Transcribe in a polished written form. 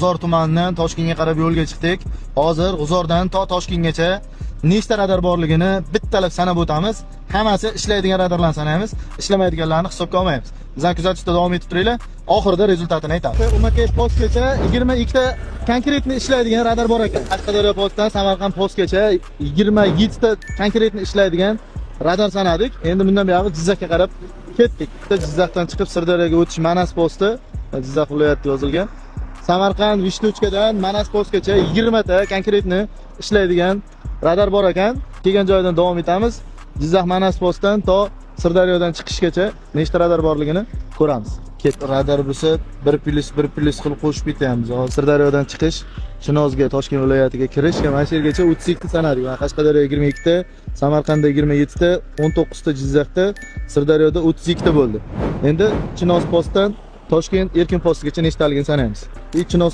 G'uzor tumanidan Toshkentga qarab yo'lga chiqdik. Hozir G'uzordan to Toshkentgacha nechta radar borligini bittalab sanab o'tamiz. Hammasi ishlaydigan radarlarni sanaymiz, ishlamaydiganlarni hisobga olmaymiz. Bizdan kuzatishda davom etib turinglar. Oxirida rezultatini aytamiz. Umakay postgacha 22 ta konkretni ishlaydigan radar bor ekan. Qashqadaryo postdan Samarqand postgacha 27 ta konkretni ishlaydigan radar sanadik. Endi bundan buyog'i Jizzaxga qarab ketdik. Jizzaxdan chiqib Sirdaryoga o'tish Manas posti, Jizzax viloyatida yozilgan. Samarqand Vishnuchkadan Manas postgacha 20 ta konkretni ishlaydigan radar bor ekan. Kelgan joydan davom etamiz. Jizzax Manas postdan to Sirdaryodan chiqishgacha nechta radar borligini ko'ramiz. Radar bo'lsa 1+1+ qilib qo'shib ketamiz. Sirdaryodan chiqish, Chinozga, Toshkent viloyatiga kirish, mana shu yergacha 32 ta sanadik. Qashqadaryo 22 ta, Samarqandda 27 ta, 19 ta Jizzaxda, Sirdaryoda 32 ta bo'ldi. Endi Chinoz postdan Toshkent Erkin postigacha nechtaligini sanaymiz. Chinoz